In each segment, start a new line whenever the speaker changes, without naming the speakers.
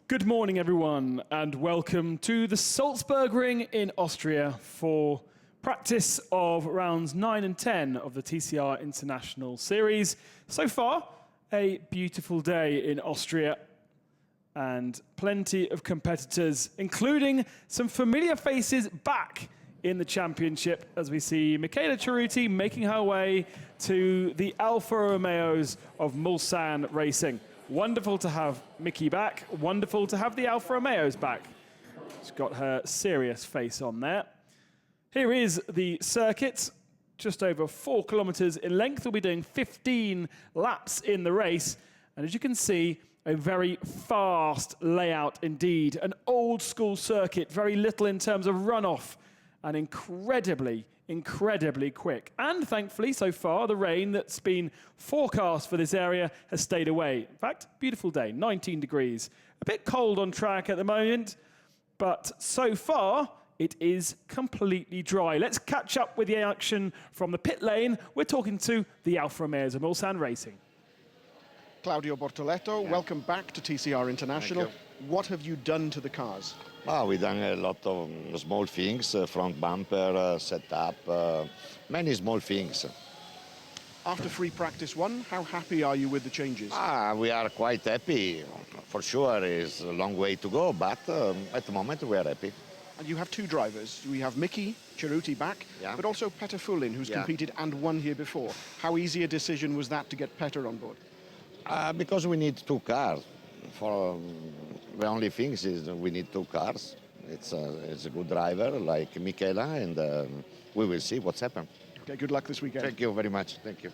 Good morning, everyone, and welcome to the Salzburgring in Austria for practice of rounds 9 and 10 of the TCR International Series. So far, a beautiful day in Austria and plenty of competitors, including some familiar faces back in the championship as we see Michaela Cerruti making her way to the Alfa Romeos of Mulsanne Racing. Wonderful to have Mickey back. Wonderful to have the Alfa Romeos back. She's got her serious face on there. Here is the circuit, just over 4 kilometers in length. We'll be doing 15 laps in the race. And as you can see, a very fast layout indeed. An old school circuit, very little in terms of runoff, and incredibly quick. And thankfully, so far, the rain that's been forecast for this area has stayed away. In fact, beautiful day, 19 degrees. A bit cold on track at the moment, but so far, it is completely dry. Let's catch up with the action from the pit lane. We're talking to the Alfa Romeos of Mulsanne Racing.
Claudio Bortoletto, welcome back to TCR International. What have you done to the cars?
We've done a lot of small things, front bumper, setup, many small things.
After free practice 1, how happy are you with the changes?
We are quite happy. For sure, it's a long way to go, but at the moment we are happy.
And you have 2 drivers. We have Mickey Cerruti back, but also Petter Fullin, who's competed and won here before. How easy a decision was that to get Petter on board?
Because we need 2 cars. For the only thing is we need 2 cars. It's a good driver like Michaela, and we will see what's happened.
Okay, good luck this weekend.
Thank you very much. Thank you.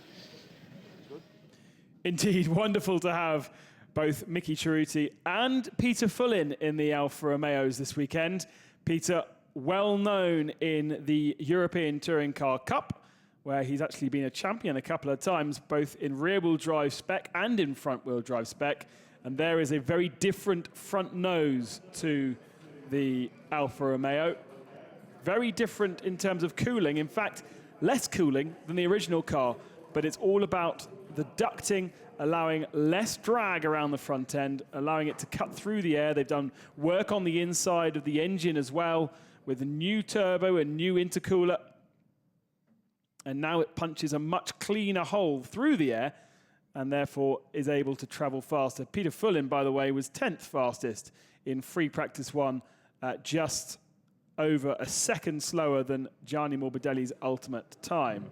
Indeed, wonderful to have both Mickey Cerruti and Peter Fullin in the Alfa Romeos this weekend. Peter, well known in the European Touring Car Cup, where he's actually been a champion a couple of times, both in rear-wheel drive spec and in front-wheel drive spec. And there is a very different front nose to the Alfa Romeo. very different in terms of cooling. In fact, less cooling than the original car, but it's all about the ducting, allowing less drag around the front end, allowing it to cut through the air. They've done work on the inside of the engine as well, with a new turbo and new intercooler. And now it punches a much cleaner hole through the air, and therefore is able to travel faster. Peter Fullin, by the way, was 10th fastest in Free Practice 1, just over a second slower than Gianni Morbidelli's ultimate time.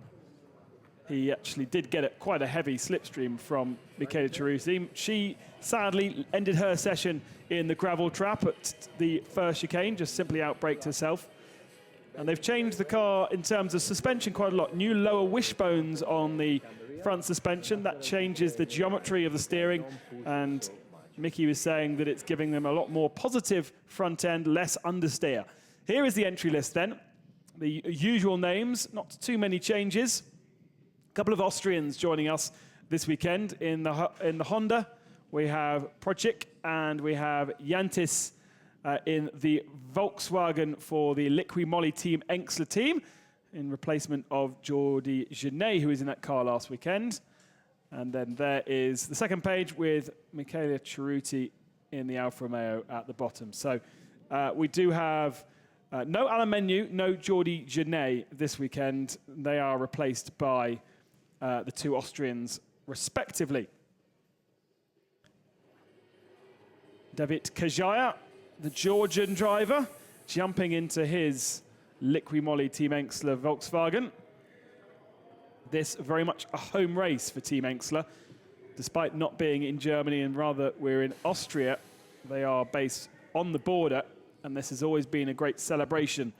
He actually did get quite a heavy slipstream from Michele Ceruti. She sadly ended her session in the gravel trap at the first chicane, just simply outbraked herself. And they've changed the car in terms of suspension quite a lot. New lower wishbones on the front suspension. That changes the geometry of the steering. And Mickey was saying that it's giving them a lot more positive front end, less understeer. Here is the entry list then. The usual names, not too many changes. A couple of Austrians joining us this weekend in the Honda. We have Projik and we have Jantis in the Volkswagen for the Liqui Moly Team Enxler team in replacement of Jordi Genet, who was in that car last weekend. And then there is the second page with Michele Ceruti in the Alfa Romeo at the bottom. So we do have no Alain Menu, no Jordi Genet this weekend. They are replaced by the two Austrians, respectively. David Kajaya, the Georgian driver, jumping into his Liqui Moly Team Enxler Volkswagen. This very much a home race for Team Enxler. Despite not being in Germany and rather we're in Austria, they are based on the border, and this has always been a great celebration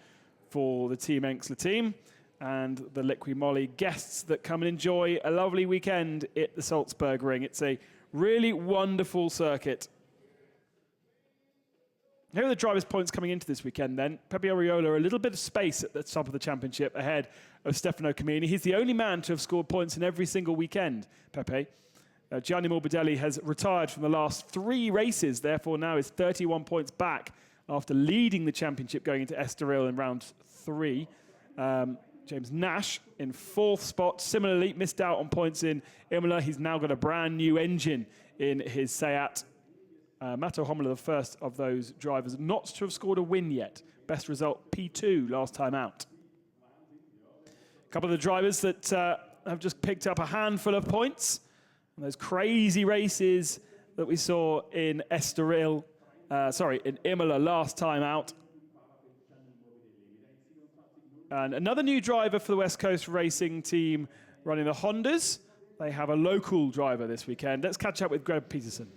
for the Team Enxler team and the Liqui Moly guests that come and enjoy a lovely weekend at the Salzburgring. It's a really wonderful circuit. Here are the drivers' points coming into this weekend then. Pepe Ariola, a little bit of space at the top of the championship ahead of Stefano Camini. He's the only man to have scored points in every single weekend, Pepe. Gianni Morbidelli has retired from the last 3 races, therefore now is 31 points back after leading the championship going into Estoril in round 3. James Nash in 4th spot. Similarly, missed out on points in Imola. He's now got a brand new engine in his Seat. Mato Homolo, the first of those drivers not to have scored a win yet. Best result, P2 last time out. A couple of the drivers that have just picked up a handful of points. And those crazy races that we saw in in Imola last time out. And another new driver for the West Coast Racing team running the Hondas. They have a local driver this weekend. Let's catch up with Greg Peterson.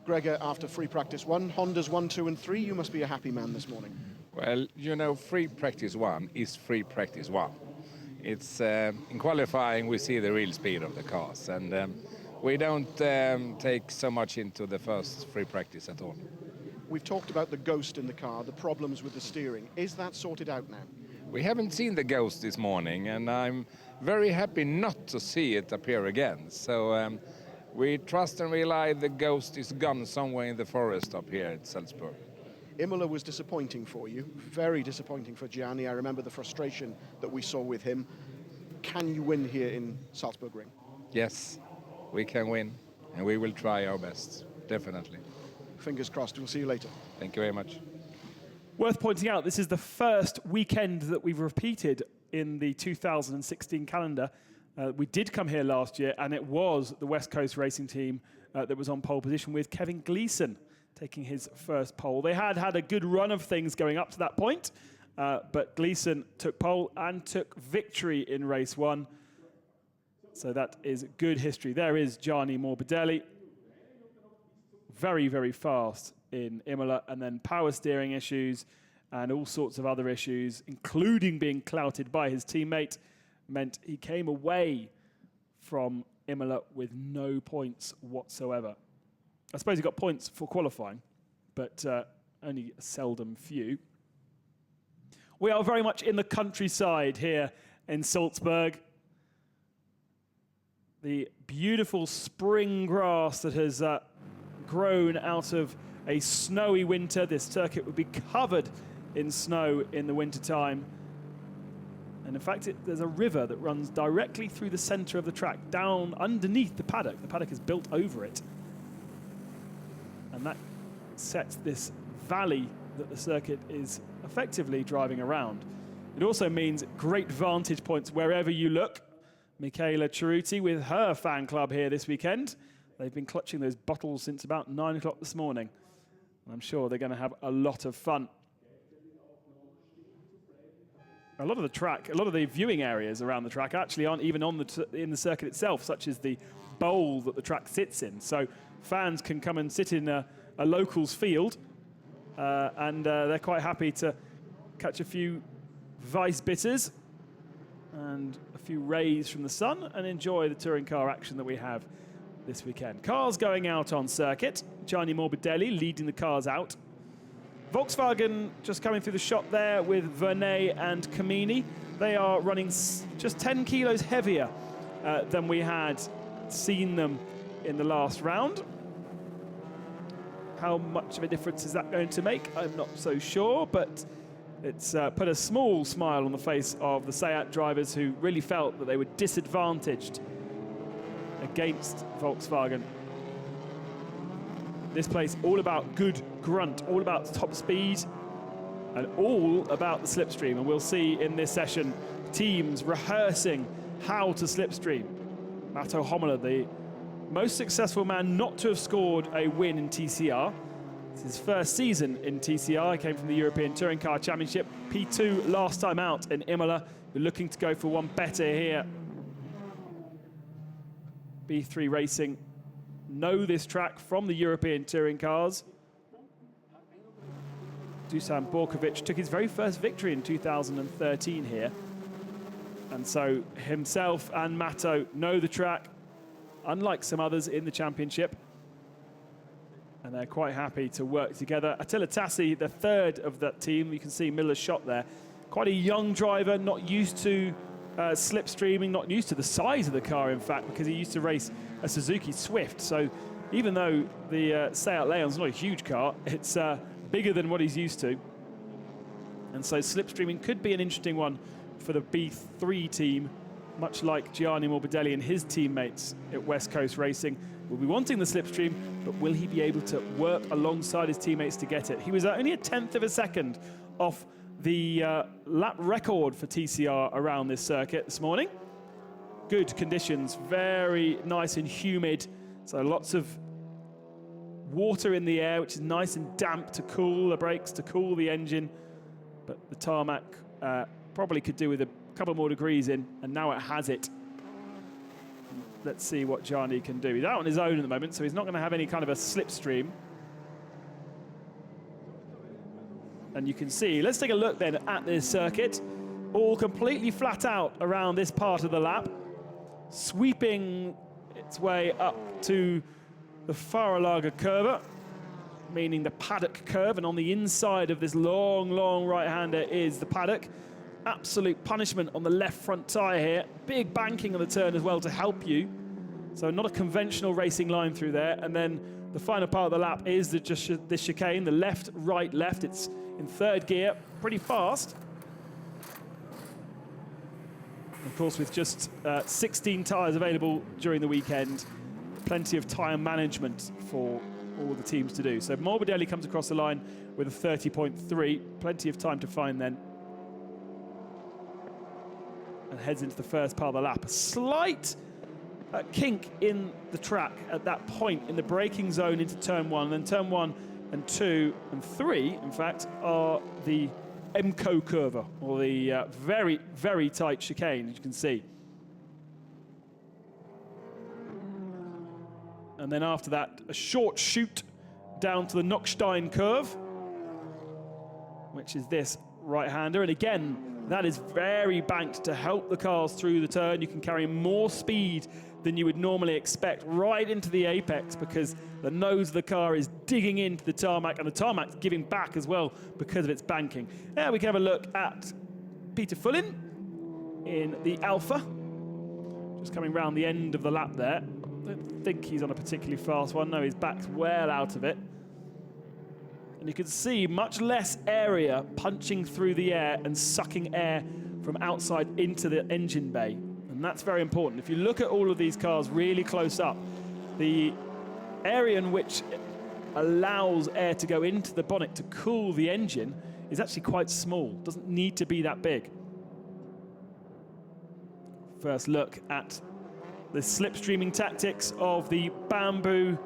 Gregor, after Free Practice 1, Hondas 1, 2 and 3, you must be a happy man this morning.
Well, you know, Free Practice 1 is Free Practice 1. It's in qualifying we see the real speed of the cars, and we don't take so much into the first free practice at all.
We've talked about the ghost in the car, the problems with the steering. Is that sorted out now?
We haven't seen the ghost this morning, and I'm very happy not to see it appear again. So we trust and rely the ghost is gone somewhere in the forest up here at Salzburg.
Imola was disappointing for you, very disappointing for Gianni. I remember the frustration that we saw with him. Can you win here in Salzburgring?
Yes, we can win, and we will try our best, definitely.
Fingers crossed. We'll see you later.
Thank you very much.
Worth pointing out, this is the first weekend that we've repeated in the 2016 calendar. We did come here last year, and it was the West Coast Racing team that was on pole position with Kevin Gleeson taking his first pole. They had a good run of things going up to that point, but Gleeson took pole and took victory in race 1. So that is good history. There is Gianni Morbidelli. Very, very fast in Imola, and then power steering issues and all sorts of other issues, including being clouted by his teammate, meant he came away from Imola with no points whatsoever. I suppose he got points for qualifying, but only a seldom few. We are very much in the countryside here in Salzburg. The beautiful spring grass that has grown out of a snowy winter. This circuit would be covered in snow in the wintertime. And in fact, there's a river that runs directly through the center of the track, down underneath the paddock. The paddock is built over it. And that sets this valley that the circuit is effectively driving around. It also means great vantage points wherever you look. Michaela Cerruti with her fan club here this weekend. They've been clutching those bottles since about 9 o'clock this morning. I'm sure they're going to have a lot of fun. A lot of the track, a lot of the viewing areas around the track actually aren't even on in the circuit itself, such as the bowl that the track sits in. So fans can come and sit in a locals field, and they're quite happy to catch a few vice bitters and a few rays from the sun and enjoy the touring car action that we have this weekend. Cars going out on circuit. Gianni Morbidelli leading the cars out. Volkswagen just coming through the shop there with Vernet and Camini. They are running just 10 kilos heavier than we had seen them in the last round. How much of a difference is that going to make? I'm not so sure, but it's put a small smile on the face of the SEAT drivers who really felt that they were disadvantaged against Volkswagen. This place all about good grunt, all about top speed, and all about the slipstream. And we'll see in this session teams rehearsing how to slipstream. Matto Homola, the most successful man not to have scored a win in TCR. It's his first season in TCR. He came from the European Touring Car Championship. P2 last time out in Imola. We're looking to go for one better here. B3 Racing know this track from the European touring cars. Dusan Borkovic took his very first victory in 2013 here. And so himself and Matto know the track, unlike some others in the championship. And they're quite happy to work together. Attila Tassi, the third of that team, you can see Miller's shot there. Quite a young driver, not used to slipstreaming, not used to the size of the car, in fact, because he used to race a Suzuki Swift. So even though the Seat Leon's not a huge car, it's bigger than what he's used to. And so slipstreaming could be an interesting one for the B3 team, much like Gianni Morbidelli and his teammates at West Coast Racing will be wanting the slipstream, but will he be able to work alongside his teammates to get it? He was only a 1/10 of a second off the lap record for TCR around this circuit this morning. Good conditions, very nice and humid, so lots of water in the air, which is nice and damp to cool the brakes, to cool the engine. But the tarmac probably could do with a couple more degrees in, and now it has it. Let's see what Gianni can do. He's out on his own at the moment, so he's not going to have any kind of a slipstream. And you can see, let's take a look then at this circuit, all completely flat out around this part of the lap, sweeping its way up to the Faralaga curve, meaning the paddock curve, and on the inside of this long, long right-hander is the paddock. Absolute punishment on the left front tyre here. Big banking on the turn as well to help you. So not a conventional racing line through there. And then the final part of the lap is this chicane, the left, right, left. It's in third gear, pretty fast. Of course, with just 16 tyres available during the weekend, plenty of tyre management for all the teams to do. So Morbidelli comes across the line with a 30.3, plenty of time to find then. And heads into the first part of the lap. A slight kink in the track at that point in the braking zone into turn one. And then turn 1 and 2 and 3, in fact, are the MCO curve, or the very, very tight chicane, as you can see. And then after that, a short shoot down to the Nockstein curve, which is this right-hander. And again, that is very banked to help the cars through the turn. You can carry more speed than you would normally expect right into the apex, because the nose of the car is digging into the tarmac, and the tarmac's giving back as well because of its banking. Now we can have a look at Peter Fullin in the Alpha, just coming round the end of the lap there. I don't think he's on a particularly fast one. No, he's backed well out of it. And you can see much less area punching through the air and sucking air from outside into the engine bay. And that's very important. If you look at all of these cars really close up, the area in which allows air to go into the bonnet to cool the engine is actually quite small. Doesn't need to be that big. First look at the slipstreaming tactics of the Bamboo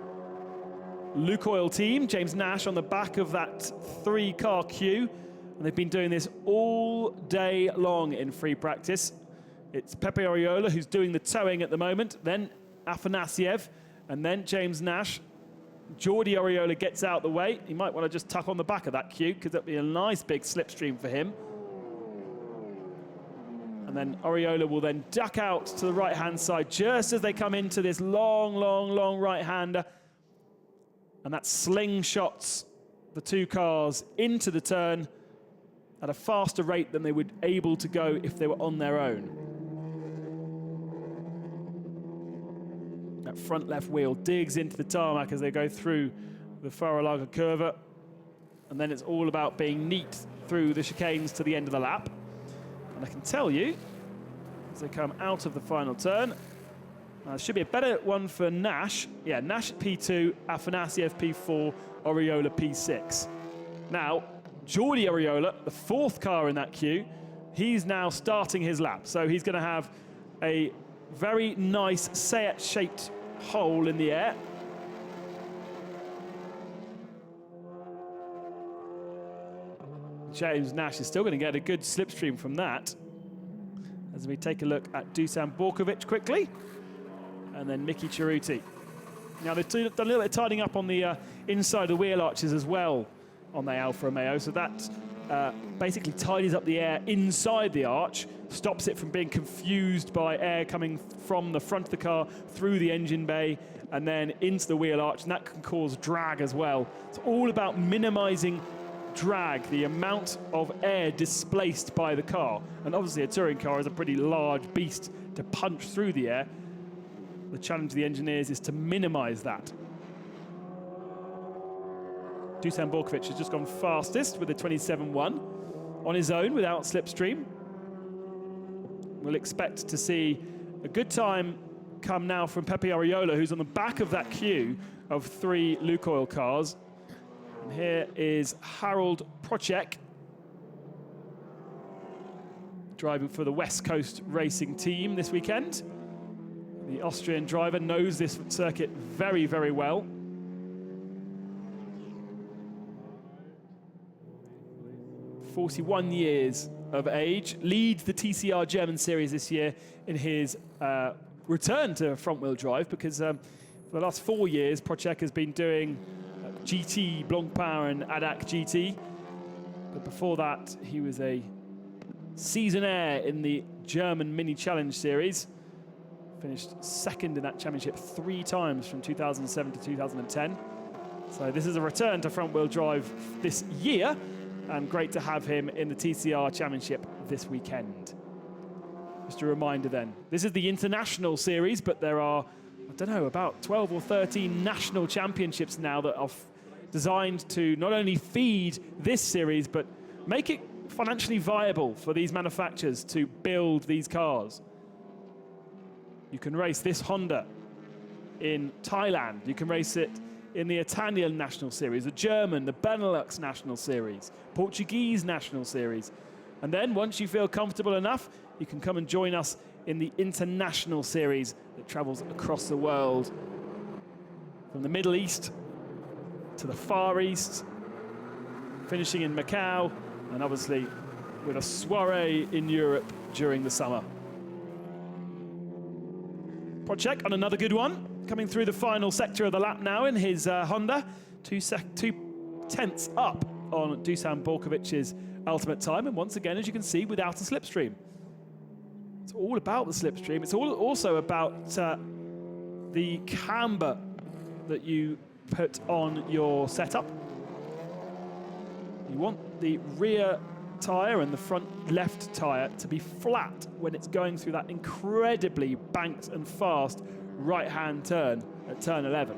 Lukoil team. James Nash on the back of that 3-car queue. And they've been doing this all day long in free practice. It's Pepe Oriola who's doing the towing at the moment, then Afanasiev, and then James Nash. Jordi Oriola gets out the way. He might want to just tuck on the back of that queue because that'd be a nice big slipstream for him. And then Oriola will then duck out to the right-hand side just as they come into this long, long, long right-hander. And that slingshots the 2 cars into the turn at a faster rate than they would able to go if they were on their own. That front left wheel digs into the tarmac as they go through the Faralaga curva. And then it's all about being neat through the chicanes to the end of the lap. And I can tell you, as they come out of the final turn, it should be a better one for Nash. Yeah, Nash at P2, Afanasiev P4, Oriola P6. Now, Jordi Oriola, the 4th car in that queue, he's now starting his lap. So he's going to have a very nice Seat-shaped hole in the air. James Nash is still going to get a good slipstream from that. As we take a look at Dusan Borkovic quickly, and then Miki Ceruti. Now they've done a little bit of tidying up on the inside of the wheel arches as well on the Alfa Romeo, so that basically tidies up the air inside the arch, stops it from being confused by air coming from the front of the car through the engine bay and then into the wheel arch, and that can cause drag as well. It's all about minimizing drag, the amount of air displaced by the car. And obviously a touring car is a pretty large beast to punch through the air. The challenge of the engineers is to minimize that. Dusan Borkovic has just gone fastest with a 27.1 on his own without slipstream. We'll expect to see a good time come now from Pepe Oriola, who's on the back of that queue of 3 Lukoil cars. And here is Harold Procek, driving for the West Coast Racing team this weekend. The Austrian driver knows this circuit very, very well. "41 years of age, leads the TCR German Series this year in his return to front-wheel drive, because for the last 4 years, Procek has been doing GT, Blancpain and ADAC GT. But before that, he was a seasonaire in the German Mini Challenge Series. Finished second in that championship 3 times from 2007 to 2010. So this is a return to front-wheel drive this year, and great to have him in the TCR Championship this weekend. Just a reminder then, this is the International Series, but there are, I don't know, about 12 or 13 national championships now that are designed to not only feed this series, but make it financially viable for these manufacturers to build these cars. You can race this Honda in Thailand. You can race it in the Italian National Series, the German, the Benelux National Series, Portuguese National Series. And then once you feel comfortable enough, you can come and join us in the International Series that travels across the world, from the Middle East to the Far East, finishing in Macau, and obviously with a soiree in Europe during the summer. Procek on another good one, coming through the final sector of the lap now in his Honda, 2 tenths up on Dusan Borkovic's ultimate time, and once again, as you can see, without a slipstream. It's all about the slipstream. It's also about the camber that you put on your setup. You want the rear tyre and the front left tyre to be flat when it's going through that incredibly banked and fast right-hand turn at turn 11.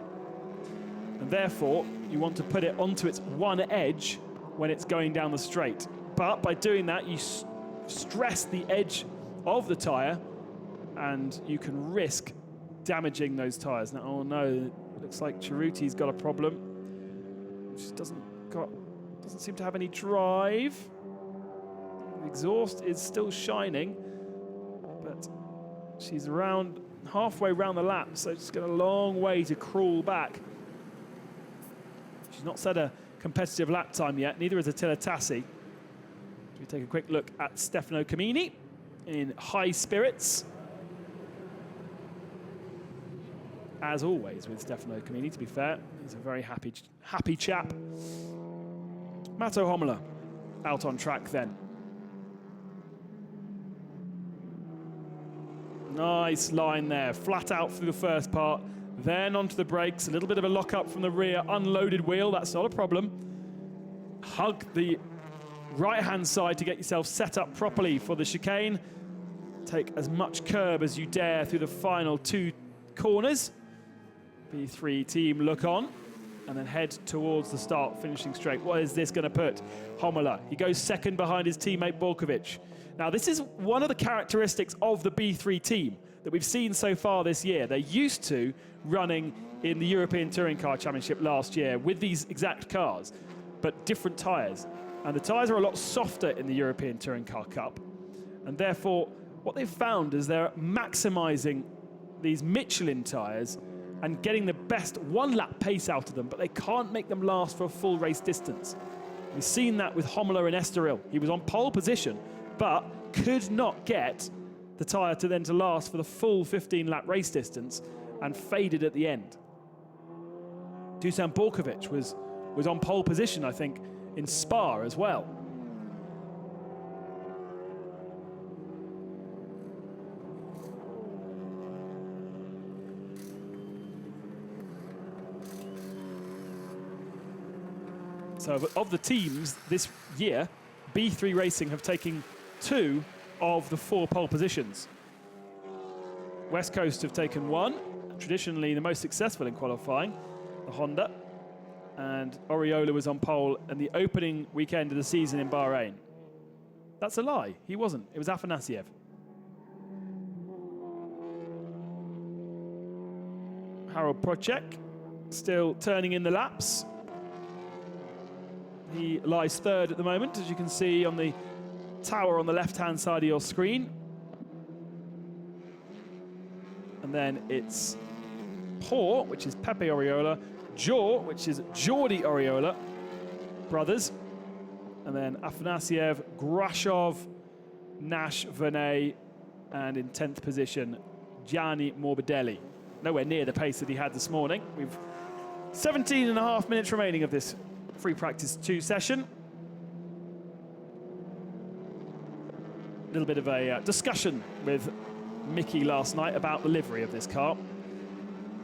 and therefore you want to put it onto its one edge when it's going down the straight. But by doing that, you stress the edge of the tyre, and you can risk damaging those tyres. Now, oh no, it looks like Cerruti's got a problem. She doesn't seem to have any drive. The exhaust is still shining, but she's around halfway around the lap, so she's got a long way to crawl back. She's not set a competitive lap time yet, neither is Attila Tassi. We take a quick look at Stefano Camini in high spirits. As always with Stefano Camini, to be fair, he's a very happy chap. Matto Homola out on track then. Nice line there, flat out through the first part, then onto the brakes, a little bit of a lock-up from the rear, unloaded wheel, that's not a problem. Hug the right-hand side to get yourself set up properly for the chicane. Take as much curb as you dare through the final 2 corners. B3 team look on, and then head towards the start, finishing straight. What is this going to put Homola? He goes second behind his teammate Borkovic. Now, this is one of the characteristics of the B3 team that we've seen so far this year. They're used to running in the European Touring Car Championship last year with these exact cars, but different tyres. And the tyres are a lot softer in the European Touring Car Cup. And therefore, what they've found is they're maximising these Michelin tyres and getting the best one-lap pace out of them, but they can't make them last for a full race distance. We've seen that with Homola and Estoril. He was on pole position, but could not get the tyre to last for the full 15-lap race distance and faded at the end. Dusan Borkovic was on pole position, I think, in Spa as well. So of the teams this year, B3 Racing have taken 2 of the 4 pole positions. West Coast have taken 1, traditionally the most successful in qualifying, the Honda. And Oriola was on pole in the opening weekend of the season in Bahrain. That's a lie, he wasn't, it was Afanasiev. Harold Procek still turning in the laps. He lies third at the moment, as you can see on the tower on the left-hand side of your screen. And then it's Por, which is Pepe Oriola, Jor, which is Jordi Oriola, brothers. And then Afanasiev, Grashov, Nash, Vernet, and in 10th position, Gianni Morbidelli. Nowhere near the pace that he had this morning. We've 17.5 minutes remaining of this Free Practice 2 session. A little bit of a discussion with Mickey last night about the livery of this car.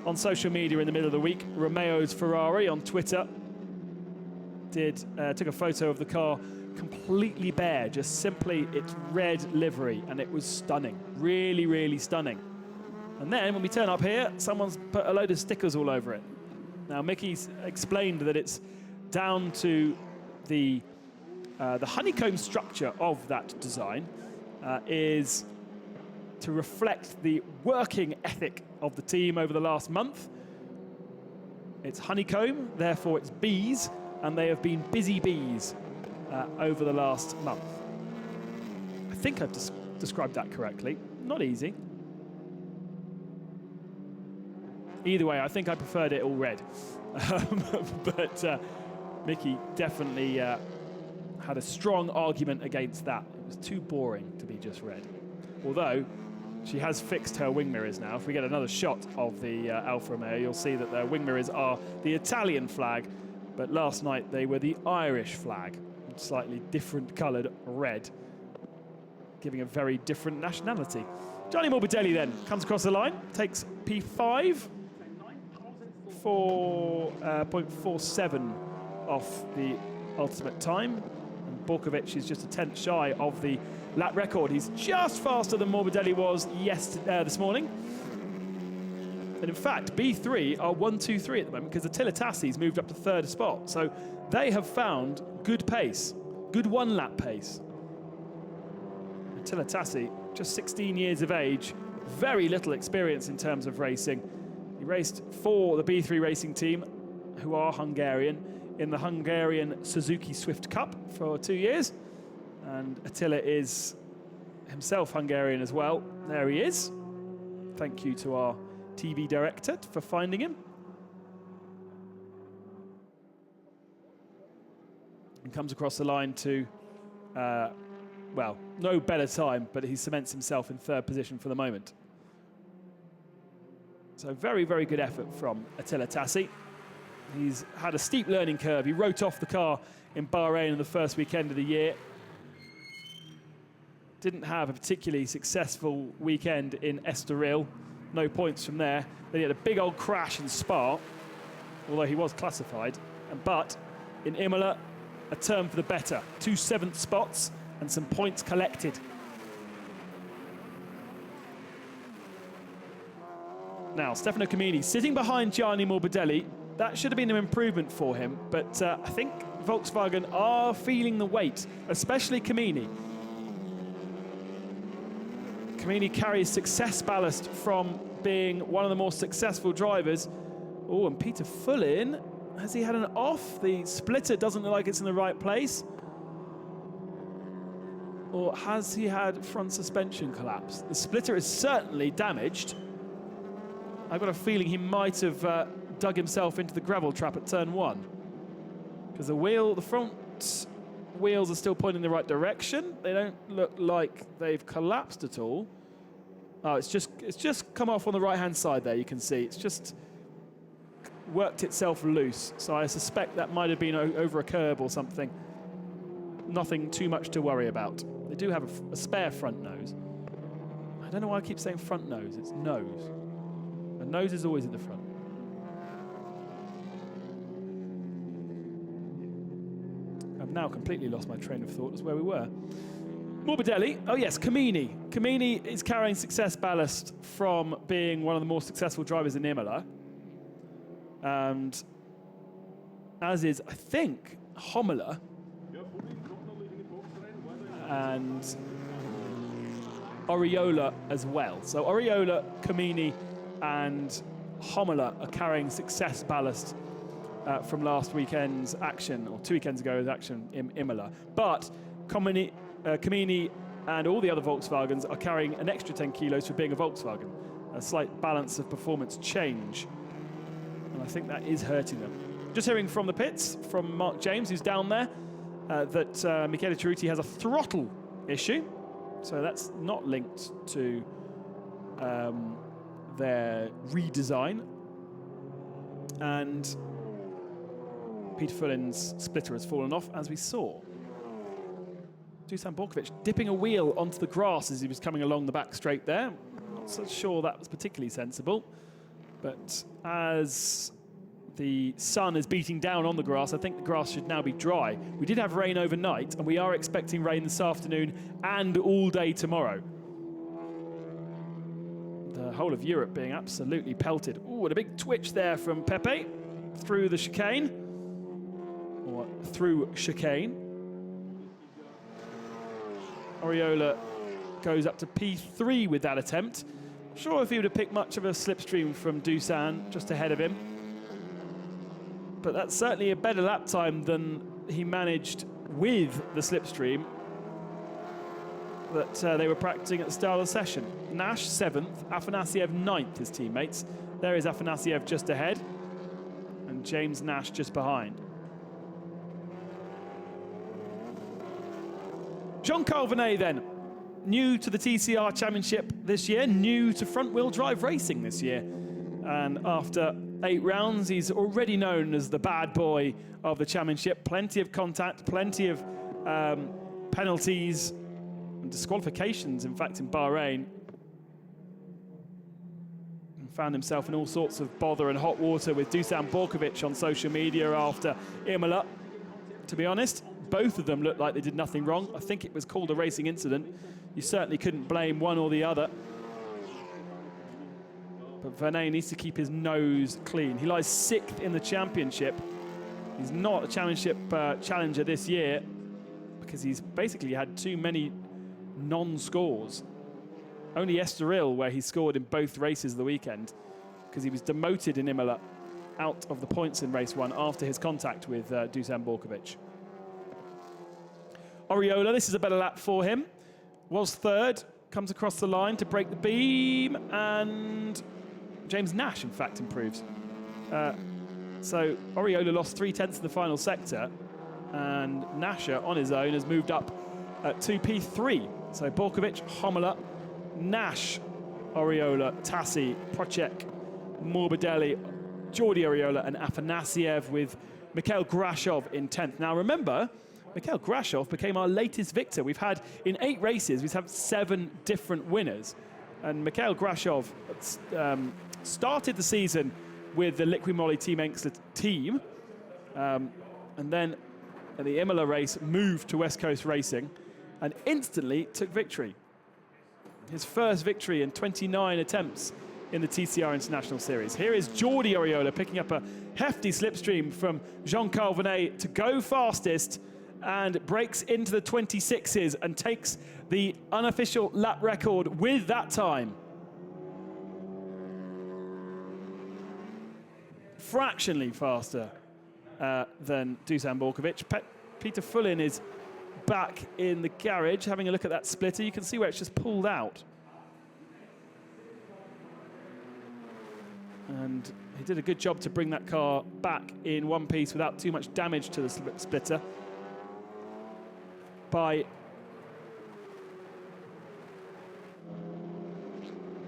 On social media in the middle of the week, Romeo's Ferrari on Twitter took a photo of the car completely bare, just simply its red livery, and it was stunning, really, really stunning. And then when we turn up here, someone's put a load of stickers all over it. Now, Mickey's explained that it's down to the honeycomb structure of that design is to reflect the working ethic of the team over the last month. It's honeycomb, therefore it's bees, and they have been busy bees over the last month. I think I've described that correctly. Not easy. Either way, I think I preferred it all red. But Mickey definitely had a strong argument against that. It was too boring to be just red. Although, she has fixed her wing mirrors now. If we get another shot of the Alfa Romeo, you'll see that their wing mirrors are the Italian flag, but last night they were the Irish flag, slightly different coloured red, giving a very different nationality. Gianni Morbidelli then comes across the line, takes P5, 4.47 off the ultimate time. And Borkovic is just a tenth shy of the lap record. He's just faster than Morbidelli was this morning. And in fact, B3 are 1, 2, 3 at the moment because Attila Tassi's moved up to third spot. So they have found good pace, good one-lap pace. Attila Tassi, just 16 years of age, very little experience in terms of racing. He raced for the B3 racing team, who are Hungarian, in the Hungarian Suzuki Swift Cup for 2 years. And Attila is himself Hungarian as well. There he is. Thank you to our TV director for finding him. And comes across the line to, well, no better time, but he cements himself in third position for the moment. So very, very good effort from Attila Tassi. He's had a steep learning curve. He wrote off the car in Bahrain in the first weekend of the year. Didn't have a particularly successful weekend in Estoril. No points from there. Then he had a big old crash in Spa, although he was classified. But in Imola, a turn for the better. 2 7th spots and some points collected. Now, Stefano Camini sitting behind Gianni Morbidelli. That should have been an improvement for him, but I think Volkswagen are feeling the weight, especially Camini. Camini carries success ballast from being one of the more successful drivers. Oh, and Peter Fullin, has he had an off? The splitter doesn't look like it's in the right place. Or has he had front suspension collapse? The splitter is certainly damaged. I've got a feeling he might have dug himself into the gravel trap at turn 1. Because the front wheels are still pointing in the right direction. They don't look like they've collapsed at all. Oh, it's just come off on the right-hand side there, you can see. It's just worked itself loose. So I suspect that might have been over a curb or something. Nothing too much to worry about. They do have a spare front nose. I don't know why I keep saying front nose. It's nose. The nose is always at the front. I've now completely lost my train of thought as where we were. Morbidelli, oh yes, Camini. Camini is carrying success ballast from being one of the more successful drivers in Imola. And as is, I think, Homola. And Oriola as well. So Oriola, Camini, and Homola are carrying success ballast from last weekend's action, or 2 weekends ago's action in Imola. But Camini and all the other Volkswagens are carrying an extra 10 kilos for being a Volkswagen. A slight balance of performance change. And I think that is hurting them. Just hearing from the pits, from Mark James, who's down there, that Michele Ceruti has a throttle issue. So that's not linked to their redesign. And Peter Fullin's splitter has fallen off, as we saw. Dusan Borkovic dipping a wheel onto the grass as he was coming along the back straight there. Not so sure that was particularly sensible. But as the sun is beating down on the grass, I think the grass should now be dry. We did have rain overnight, and we are expecting rain this afternoon and all day tomorrow. The whole of Europe being absolutely pelted. Ooh, and a big twitch there from Pepe through the chicane, or through chicane. Oriola goes up to P3 with that attempt. Not sure if he would have picked much of a slipstream from Dusan just ahead of him. But that's certainly a better lap time than he managed with the slipstream that they were practicing at the start of the session. Nash 7th, Afanasiev 9th, his teammates. There is Afanasiev just ahead, and James Nash just behind. Jean-Carl Venet then, new to the TCR Championship this year, new to front-wheel drive racing this year. And after 8 rounds, he's already known as the bad boy of the championship. Plenty of contact, plenty of penalties and disqualifications, in fact, in Bahrain. And found himself in all sorts of bother and hot water with Dusan Borkovic on social media after Imola. To be honest, both of them looked like they did nothing wrong. I think it was called a racing incident. You certainly couldn't blame one or the other. But Vernet needs to keep his nose clean. He lies 6th in the championship. He's not a championship challenger this year because he's basically had too many non-scores. Only Estoril, where he scored in both races of the weekend, because he was demoted in Imola out of the points in race 1 after his contact with Dusan Borkovic. Oriola, this is a better lap for him. Was 3rd, comes across the line to break the beam, and James Nash, in fact, improves. So Oriola lost 3/10 in the final sector, and Nasher on his own has moved up to P3. So Borkovic, Homola, Nash, Oriola, Tassi, Procek, Morbidelli, Jordi Oriola, and Afanasiev, with Mikhail Grashov in 10th. Now remember, Mikhail Grashov became our latest victor. We've had, in 8 races, we've had 7 different winners. And Mikhail Grashov started the season with the Liqui Team Enxler team, and then at the Imola race moved to West Coast Racing and instantly took victory. His first victory in 29 attempts in the TCR International Series. Here is Jordi Oriola picking up a hefty slipstream from Jean-Carl Vernet to go fastest, and breaks into the 26s and takes the unofficial lap record with that time. Fractionally faster than Dusan Borkovic. Peter Fullin is back in the garage having a look at that splitter. You can see where it's just pulled out. And he did a good job to bring that car back in one piece without too much damage to the splitter by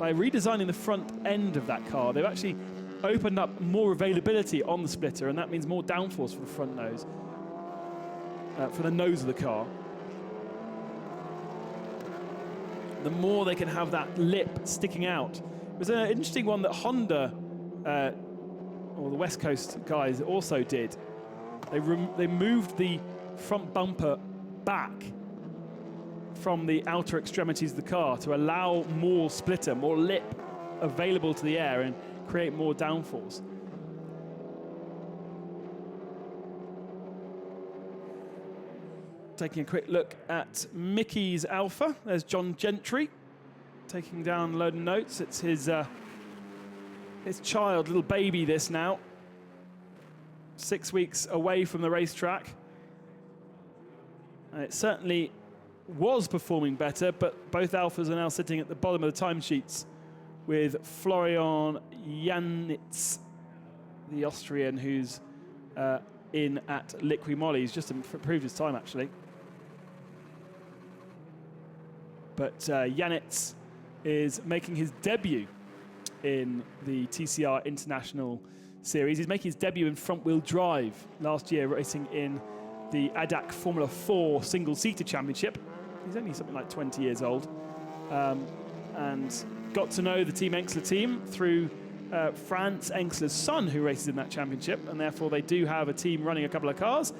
redesigning the front end of that car. They've actually opened up more availability on the splitter, and that means more downforce for the front nose, for the nose of the car. The more they can have that lip sticking out. It was an interesting one that Honda, or the West Coast guys, also did. They moved the front bumper back from the outer extremities of the car to allow more splitter, more lip available to the air and create more downforce. Taking a quick look at Mickey's Alpha. There's John Gentry taking down a load of notes. It's his child, little baby this now. 6 weeks away from the racetrack. And it certainly was performing better, but both Alphas are now sitting at the bottom of the timesheets, with Florian Janitz, the Austrian, who's in at Liqui Moly. He's just improved his time, actually. But Janitz is making his debut in the TCR International Series. He's making his debut in front-wheel drive, last year racing in the ADAC Formula 4 single-seater championship. He's only something like 20 years old. And got to know the Team Enxler team through Franz Enxler's son, who races in that championship, and therefore they do have a team running a couple of cars.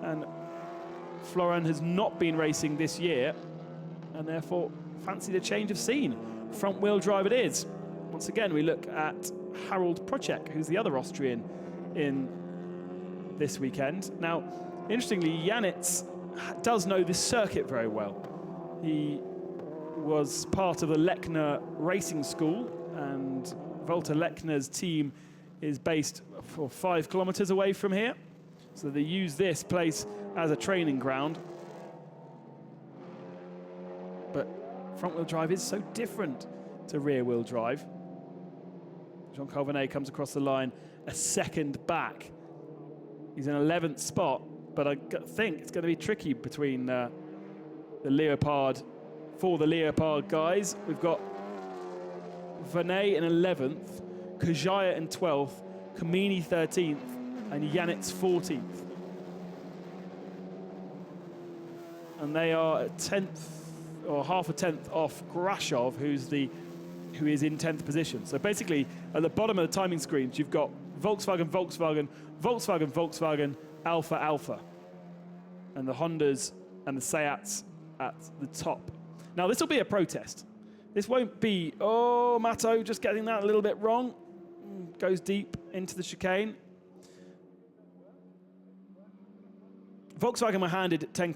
And Florian has not been racing this year, and therefore fancied a change of scene. Front-wheel drive it is. Once again, we look at Harold Procek, who's the other Austrian in this weekend. Now, interestingly, Janitz does know this circuit very well. He was part of the Lechner Racing School, and Walter Lechner's team is based 5 kilometers away from here. So they use this place as a training ground. But front-wheel drive is so different to rear-wheel drive. Jean-Carl Vernet comes across the line a second back. He's in 11th spot, but I think it's going to be tricky between the Leopard. For the Leopard guys, we've got Vernet in 11th, Kajaya in 12th, Kamini 13th, and Janitz 14th. And they are a 10th or half a 10th off Grashov, who is in 10th position. So basically, at the bottom of the timing screens, you've got Volkswagen, Volkswagen, Volkswagen, Volkswagen, Alpha, Alpha. And the Hondas and the Seats at the top. Now, this will be a protest, This won't be, oh, Matto just getting that a little bit wrong. Goes deep into the chicane. Volkswagen were handed 10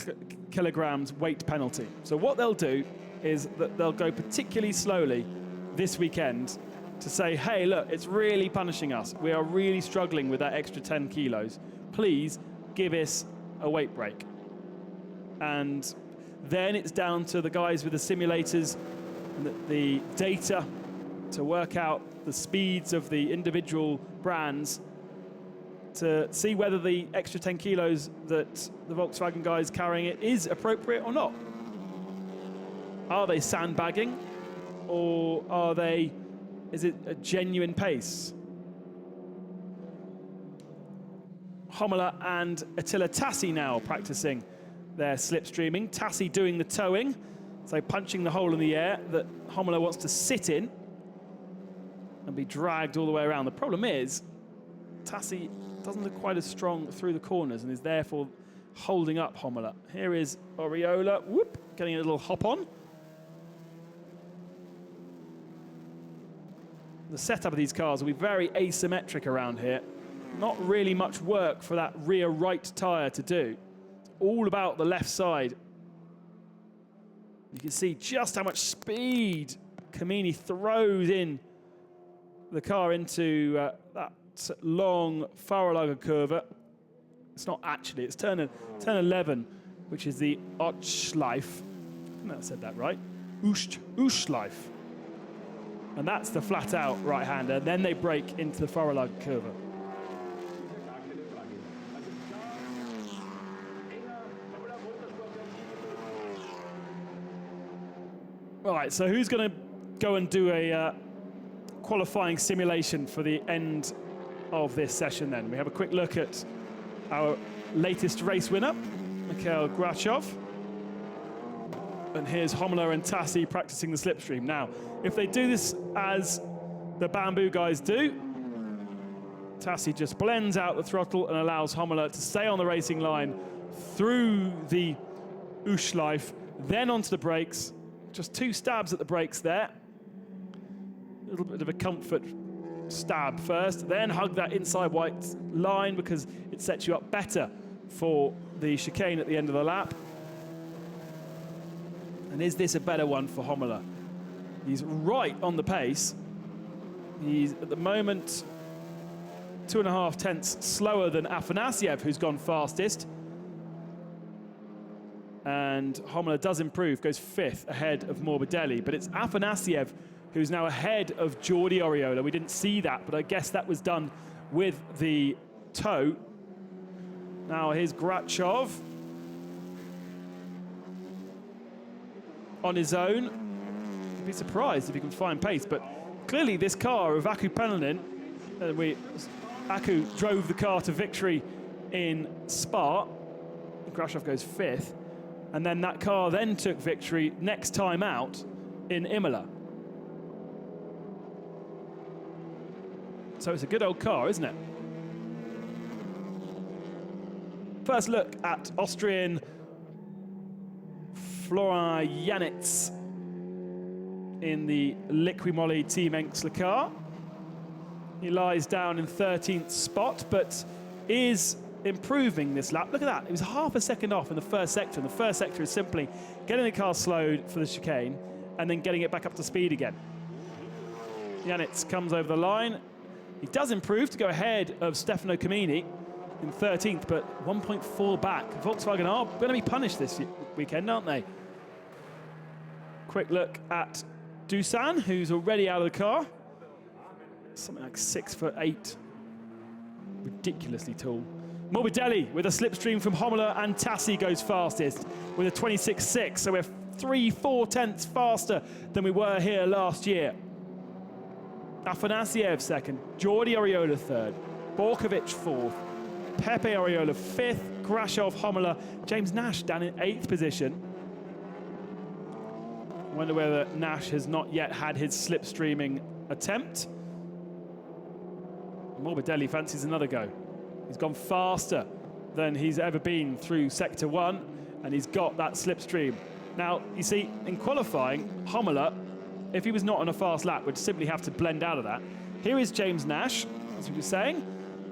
kilograms weight penalty. So what they'll do is that they'll go particularly slowly this weekend to say, hey, look, it's really punishing us. We are really struggling with that extra 10 kilos. Please give us a weight break. And then it's down to the guys with the simulators and the data to work out the speeds of the individual brands to see whether the extra 10 kilos that the Volkswagen guys carrying it is appropriate or not. Are they sandbagging, or is it a genuine pace? Hommler and Attila Tassi now practicing their slipstreaming. Tassi doing the towing, so punching the hole in the air that Hommler wants to sit in and be dragged all the way around. The problem is, Tassi doesn't look quite as strong through the corners and is therefore holding up Hommler. Here is Oriola, whoop, getting a little hop on. The setup of these cars will be very asymmetric around here. Not really much work for that rear right tyre to do. It's all about the left side. You can see just how much speed Camini throws in the car into that long Fahrerlager curve. It's not actually, it's turn 11, which is the Ostschleife. I think I said that right. Ostschleife. And that's the flat out right-hander. Then they break into the Fahrerlager curve. All right, so who's going to go and do a qualifying simulation for the end of this session then? We have a quick look at our latest race winner, Mikhail Grachov. And here's Hommler and Tassi practicing the slipstream. Now, if they do this as the Bamboo guys do, Tassi just blends out the throttle and allows Hommler to stay on the racing line through the Ostschleife, then onto the brakes. Just 2 stabs at the brakes there. A little bit of a comfort stab first, then hug that inside white line because it sets you up better for the chicane at the end of the lap. And is this a better one for Hommler? He's right on the pace. He's at the moment 2.5 tenths slower than Afanasiev, who's gone fastest. And Hommler does improve, goes 5th ahead of Morbidelli. But it's Afanasiev who's now ahead of Jordi Oriola. We didn't see that, but I guess that was done with the toe. Now here's Grachov on his own. I'd be surprised if he can find pace, but clearly this car of Aku Penelin, Aku drove the car to victory in Spa. Grachov goes 5th. And then that car then took victory next time out in Imola. So it's a good old car, isn't it? First look at Austrian Florian Janitz in the Liqui-Moly Team Enxler car. He lies down in 13th spot, but is improving this lap. Look at that. It was half a second off in the first sector. And the first sector is simply getting the car slowed for the chicane and then getting it back up to speed again. Janitz comes over the line. He does improve to go ahead of Stefano Camini in 13th, but 1.4 back. Volkswagen are going to be punished this weekend, aren't they? Quick look at Dusan, who's already out of the car. Something like 6'8". Ridiculously tall. Morbidelli with a slipstream from Hommler and Tassi goes fastest with a 26.6. So we're 3-4 tenths faster than we were here last year. Afanasiev second, Jordi Oriola third, Borkovic fourth, Pepe Oriola fifth, Grachov, Hommler, James Nash down in 8th position. Wonder whether Nash has not yet had his slipstreaming attempt. Morbidelli fancies another go. He's gone faster than he's ever been through Sector 1, and he's got that slipstream. Now, you see, in qualifying, Hommler if he was not on a fast lap, would simply have to blend out of that. Here is James Nash, as we were saying,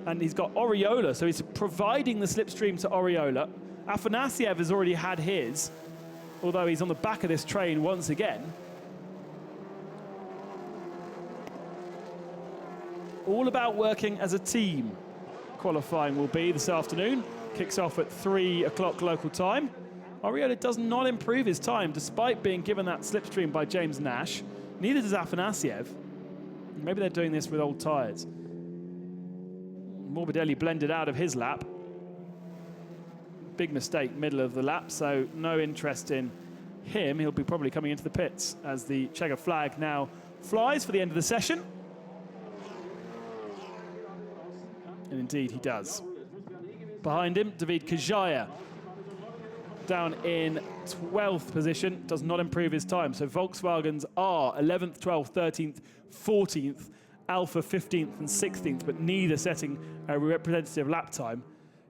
and he's got Oriola, so he's providing the slipstream to Oriola. Afanasiev has already had his, although he's on the back of this train once again. All about working as a team. Qualifying will be this afternoon. Kicks off at 3 o'clock local time. Oriola does not improve his time despite being given that slipstream by James Nash. Neither does Afanasiev. Maybe they're doing this with old tyres. Morbidelli blended out of his lap. Big mistake, middle of the lap, so no interest in him. He'll be probably coming into the pits as the checker flag now flies for the end of the session. And indeed he does. Behind him, David Kajaya, down in 12th position, does not improve his time. So Volkswagens are 11th, 12th, 13th, 14th, Alpha 15th and 16th, but neither setting a representative lap time.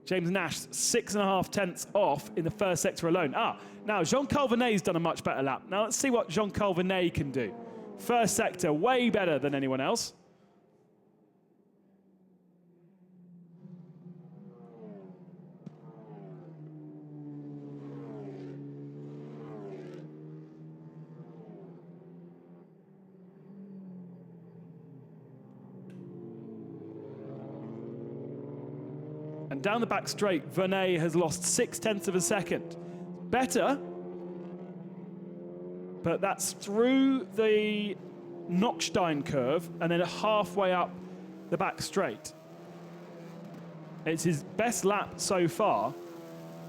James Nash, 6.5 tenths off in the first sector alone. Now Jean Calvinet's done a much better lap. Now let's see what Jean Calvinet can do. First sector, way better than anyone else. And down the back straight, Vernet has lost 6 tenths of a second. Better, but that's through the Nockstein curve and then halfway up the back straight. It's his best lap so far,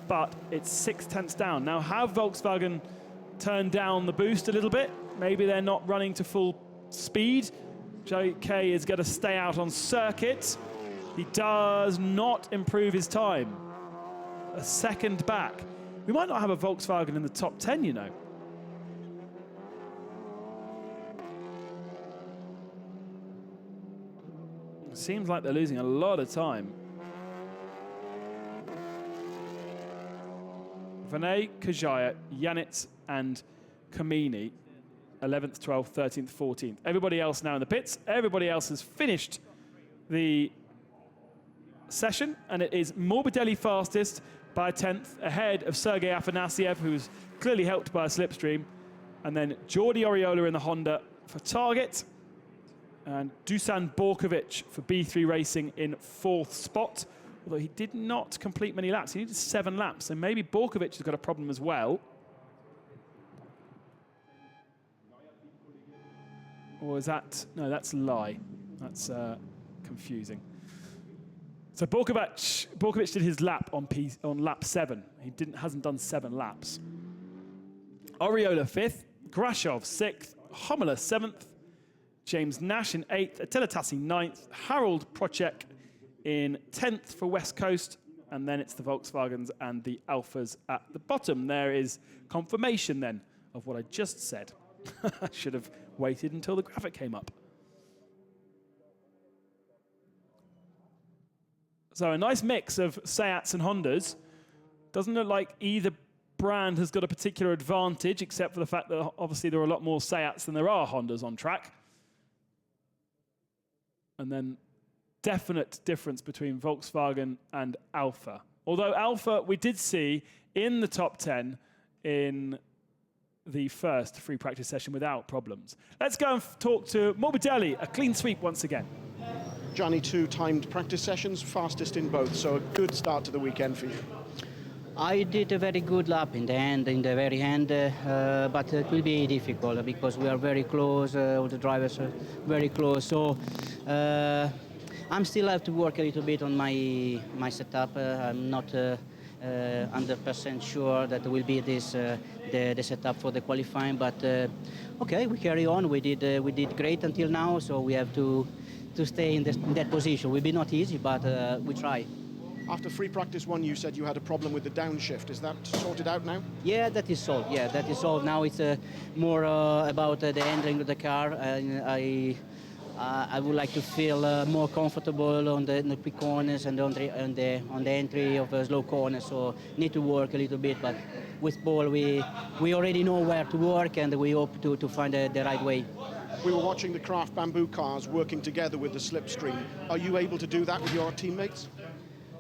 but it's 6 tenths down. Now, have Volkswagen turned down the boost a little bit? Maybe they're not running to full speed. JK is going to stay out on circuit. He does not improve his time. A second back. We might not have a Volkswagen in the top 10, you know. It seems like they're losing a lot of time. Vernet, Kajaya, Janitz, and Kamini, 11th, 12th, 13th, 14th. Everybody else now in the pits. Everybody else has finished the session, and it is Morbidelli fastest by a tenth, ahead of Sergei Afanasiev, who's clearly helped by a slipstream, and then Jordi Oriola in the Honda for Target, and Dusan Borkovic for B3 Racing in 4th spot, although he did not complete many laps. He needed 7 laps, so maybe Borkovic has got a problem as well. Or is that, no, that's a lie. That's confusing. So Borkovic did his lap on lap 7. He hasn't done 7 laps. Oriola 5th, Grashov 6th, Homela 7th, James Nash in 8th, Attila Tassi 9th, Harold Procek in 10th for West Coast, and then it's the Volkswagens and the Alphas at the bottom. There is confirmation then of what I just said. I should have waited until the graphic came up. So a nice mix of Seats and Hondas. Doesn't look like either brand has got a particular advantage, except for the fact that obviously there are a lot more Seats than there are Hondas on track. And then definite difference between Volkswagen and Alpha. Although Alpha we did see in the top 10 in the first free practice session without problems. Let's go and talk to Morbidelli, a clean sweep once again.
Gianni, 2 timed practice sessions, fastest in both, so a good start to the weekend for you.
I did a very good lap in the very end, but it will be difficult because we are very close, all the drivers are very close, so I'm still have to work a little bit on my setup. I'm not 100% sure that will be this the setup for the qualifying, but okay, we carry on. We did great until now, so we have to stay in that position. Will be not easy, but we try.
After free practice 1, you said you had a problem with the downshift. Is that sorted out now?
Yeah, that is solved. Yeah, that is solved. Now it's more about the handling of the car. I would like to feel more comfortable on the quick corners and on the entry of slow corners. So need to work a little bit, but with ball, we already know where to work, and we hope to find the right way.
We were watching the Craft bamboo cars working together with the slipstream. Are you able to do that with your teammates?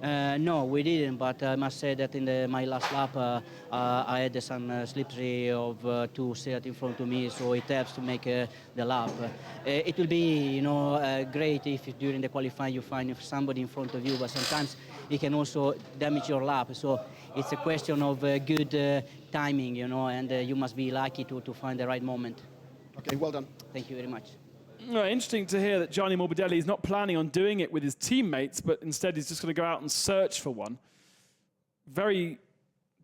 No, we didn't, but I must say that in my last lap, I had some slipstream of 2 set in front of me, so it helps to make the lap. It will be, great if during the qualifying you find somebody in front of you, but sometimes it can also damage your lap. So it's a question of good timing, and you must be lucky to find the right moment.
Okay, well done.
Thank you very much.
Interesting to hear that Gianni Morbidelli is not planning on doing it with his teammates, but instead he's just going to go out and search for one. Very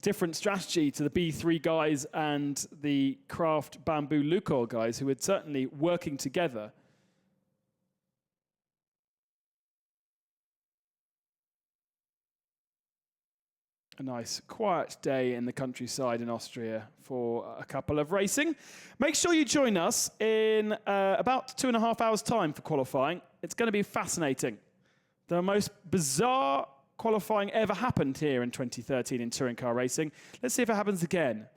different strategy to the B3 guys and the Craft Bamboo Lucor guys, who were certainly working together. A nice quiet day in the countryside in Austria for a couple of racing. Make sure you join us in about 2.5 hours' time for qualifying. It's going to be fascinating. The most bizarre qualifying ever happened here in 2013 in touring car racing. Let's see if it happens again.